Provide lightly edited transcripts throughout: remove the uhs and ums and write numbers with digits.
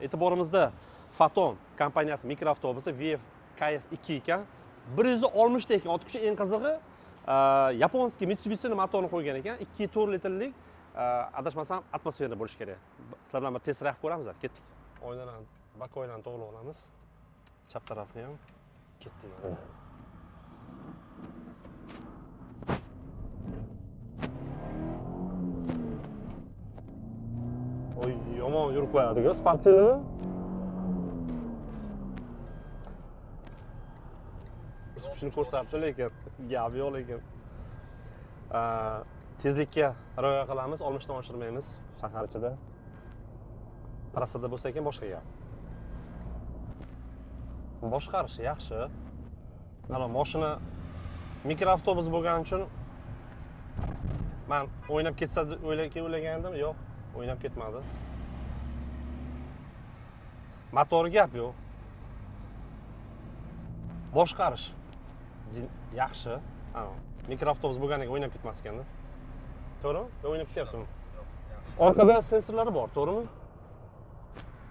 E'tiborimizda Foton kompaniyasi mikroavtobusi VF KS2 ekan. 160 ta ekan. Ortiqcha eng qizig'i yaponskiy Mitsubishi'ning motorini qo'ygan ekan. 2,4 litrlik adashmasam atmosfera bo'lishi kerak. Sizlar bilan bir test qilib ko'ramiz. Ketdik. Oynalarni, bak oynalarni to'g'ri olamiz. Chap tarafni ham ketdik. Oy, yomon yurib qo'yadi-ku, sportivnimi? Shuni ko'rsatdi, lekin gap yo'q lekin. Tezlikka rioya qilamiz, 60 dan oshirmaymiz shahar ichida. Trassada bo'lsa ekan boshqa gap. Boshqarish yaxshi. Mana mashina mikroavtobus bo'lgani uchun men o'ynab ketsa o'ylagandim, yo'q, o'ynab ketmadi. Motor gap yo'q. Boshqarish yaxshi. Mikroavtobus bo'lganiga o'ynab ketmas ekanda. To'g'rimi? Yo o'ynab ketyaptimi? Orqada sensorlari bor, to'g'rimi?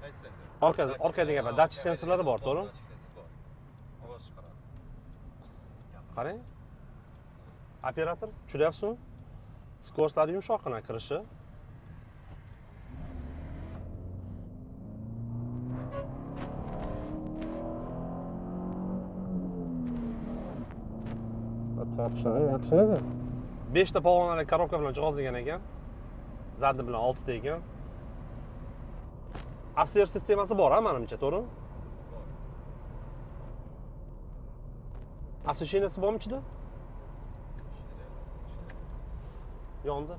Qaysi sensor? Orqada gap, datchik sensorlari bor, to'g'rimi? Ovoz chiqaradi. Qarang. Operator, tushuryapsizmi? Skoroslari yumshoqqina kirishi. Yaxshi. 5 ta pog'onali korobka bilan jihozlagan ekan. Zadni bilan 6 ta ekan. ASR sistemasi bor, menimcha, to'g'rimi? Bor. Освещениесі bormi ichida? Yondi.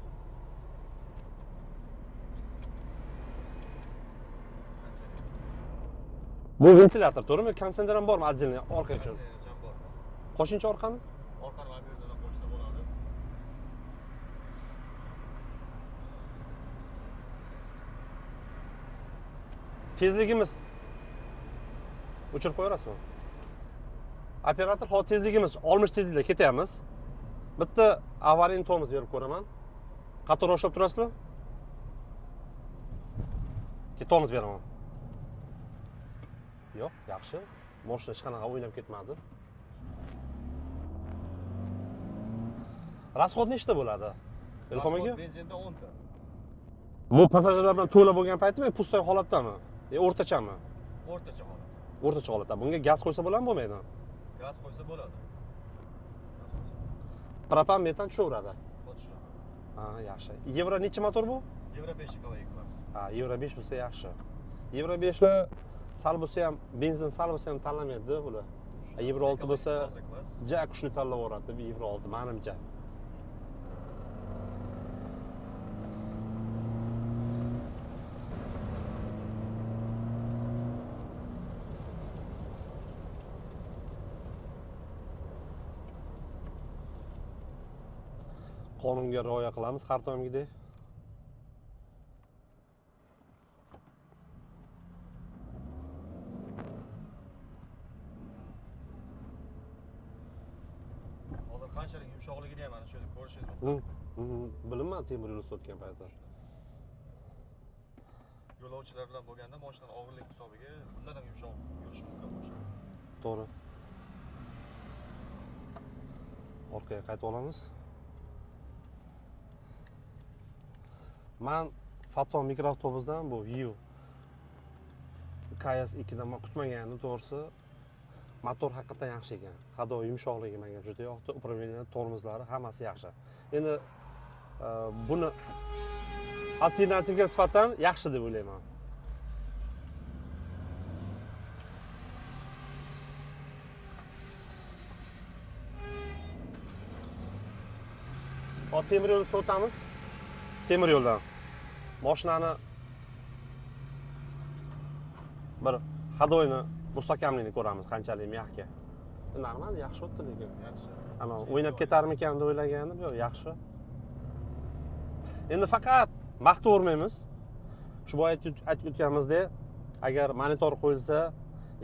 Bu ventilyator, to'g'rimi? Konditsioner ham bormi отдельный orqa uchun? Bor. Qo'shimcha orqami? Orqani mana bu yerdan qo'shsa bo'ladi. Tezligimiz o'chirib qo'yarasizmi? Operator, hozir tezligimiz 60 tezlikda ketyapmiz. Bitta avariyani tormoz berib ko'raman. Qator boshlab turasizlar? Tormoz beraman. Yo'q, yaxshi. Mashina hech qanaqa o'ynab ketmadi. Расход nechta bo'ladi? Ilhom aka? Benzinda 10 ta. Bu passajirlar bilan to'la bo'lgan paytmi, pustoy holatdami? O'rtachami? O'rtacha holat. O'rtacha holatda. Bunga gaz qo'ysa bo'ladimi, bo'lmaydi? Gaz qo'ysa bo'ladi. Propan, metan tushaveradi. Qo'shadi. Ha, yaxshi. Yevro necha motor bu? Euro 5 ekologik klass. Ha, Euro 5 bo'lsa yaxshi. Euro 5 lar sal bo'lsa ham benzin sal bo'lsa ham tanlamaydi bular. Euro 6 bo'lsa ja kuchli tanlab yuboradi Euro 6 menimcha. Qonunga rioya qilamiz har doimgidek. Hozir qanchalik yumshoqligini ham mana shu yerda ko'rishingiz mumkin. Bilaman, temir yo'l o'tgan paytda. Yo'lovchilar bilan bo'lganda mashinaning og'irlik hisobiga bundan ham yumshoq yurishi mumkin mashina. To'g'ri. Orqaga qaytib olamiz. Men Foton mikroavtobusdan bu View KS2 dan kutmagandim, to'g'risi. Motor haqiqatan yaxshi ekan. Hado yumshoqligi menga juda yoqdi. Upravleniya, tormozlari hammasi yaxshi. Endi buni alternativga nisbatan yaxshi deb o'ylayman. Hozir temir yo'lni o'tamiz. Temir yo'ldan mashinani bir hadoyni mustahkamligini ko'ramiz, qanchalik mehka. Normal, yaxshi o'tdi lekin. Yaxshi. Ana o'ynab ketarmikan deb o'ylagandim, yo'q, yaxshi. Endi faqat maqtavermaymiz. Shu boya aytib o'tganimizdek, agar monitor qo'yilsa,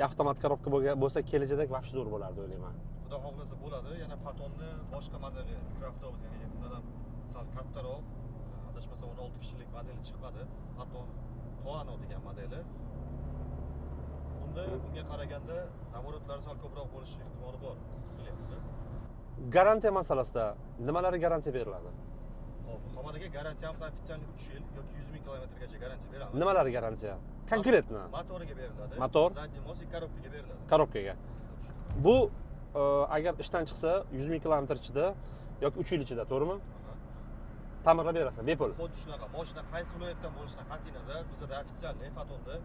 avtomat korobka bo'lsa, kelajakda vaqti zo'r bo'lardi o'ylayman. Xudo xohlasa bo'ladi. Yana Fotonning boshqa modeli mikroavtobus, ya'ni bundan ham sal kattaroq, adashmasam 16 kishilik modeli chiqadi. Foton Toano degan modeli. unga qaraganda namorotlari sal ko'proq bo'lish ehtimoli bor. Kutilyapti. Garantiya masalasida nimalari garantiya beriladi? Hop, Hamadaga garantiyamiz ofitsialniy 3 yil yoki 100 ming kilometrgacha garantiya beramiz. Nimalari garantiya? Konkretno. Motoriga beriladi. Motor? Zadniy most va korobkaga beriladi. Korobkaga. Bu agar ishdan chiqsa 100 ming kilometr ichida yoki 3 yil ichida, to'g'rimi? Ta'mirlab berasiz, bepul. Xuddi shunaqa. Mashina qaysi viloyatdan bo'lishidan qat'iy nazar, bizda ofitsialniy Fatonda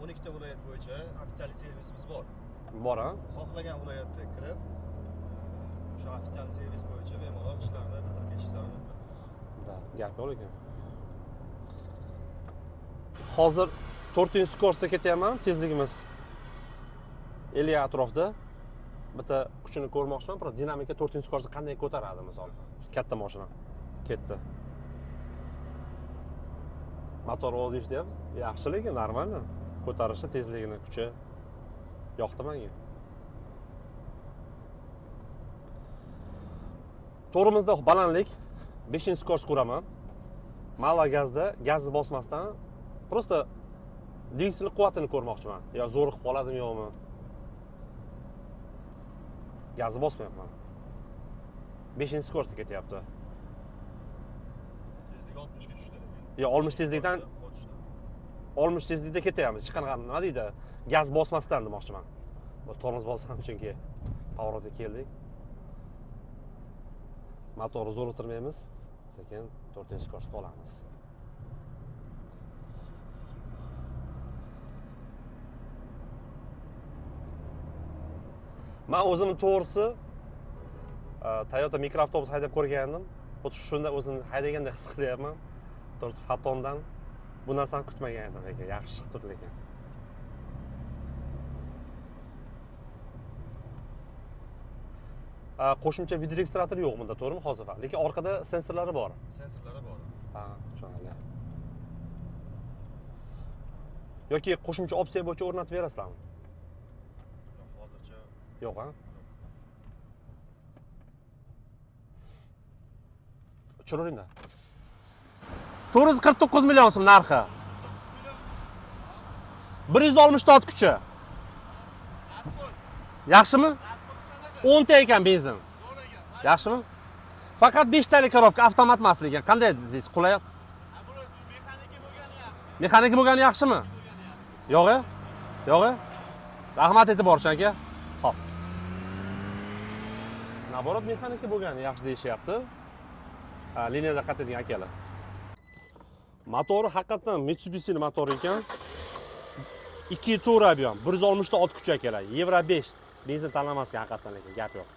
12 ta viloyat bo'yicha ofitsialniy servisimiz bor. Bor, ha? Xohlagan viloyatga kirib, o'sha ofitsialniy servis bo'yicha bemalol ishlarni bitirib ketishlari mumkin. Da, gap yo'q ekan. Hozir 400 ketyapman, tezligimiz 50 atrofida. Bitta kuchini ko'rmoqchiman, biroq dinamika 400 qanday ko'taradi misol. Katta mashina ketdi. Motor o'zi ishlayapti. Yaxshi lekin normalmi? Ko'tarishi, tezligini, kuchi yoqdi menga. To'g'rimizda balandlik 500 quraman. Mala gazda, gazni bosmasdan просто dvigatelni quvvatini ko'rmoqchiman. Yo zo'riq qoladimi yo'qmi? Gazni bosmayapman. 500 ketyapti. Tezlik 60 ga tushdi. Yo 60 tezlikdan 60 tezlikda ketyapmiz. Hech qanaqa nima deydi? Gaz bosmasdan demoqchiman. Bu tormoz bosam chunki pоворотga keldik. Motorni zo'riqtirmaymiz. Sekin 400 qolamiz. Men o'zimni to'g'risi Toyota mikroavtobus haydab ko'rgandim. Xuddi shunda o'zimni haydagandek his qilyapman. To'g'risi Fatondan bu narsani kutmagan edim, lekin yaxshi chiqib turdi lekin. Qo'shimcha video registrator yo'q bunda, to'g'rimi hozir? Lekin orqada sensorlari bor. Sensorlari bor. Ha, tushunarli. Yoki qo'shimcha opsiya bo'yicha o'rnatib berasizlarmi? Hozircha Yo'q, ha? Chiroyli. 449 million so'm narxi. 160 kuchi. Yaxshimi? 10 ta ekan benzin. Yaxshimi? Faqat 5 talik korobka, avtomat emas lekin. Qanday deysiz? Qulay. Mexaniki bo'lgani yaxshimi? Yo'q-a? Yo'q-a? Rahmat e'tiborchi aka. Xo'p. Naborot mexaniki bo'lgani yaxshi deyishyapti. Liniyada qatnaydigan akalar. Motori haqiqatan Mitsubishi motori ekan. 2 turbo ob'yom, 160 ta ot kuch akalar. Euro 5 benzin tanlamasga haqiqatan lekin gap yo'q.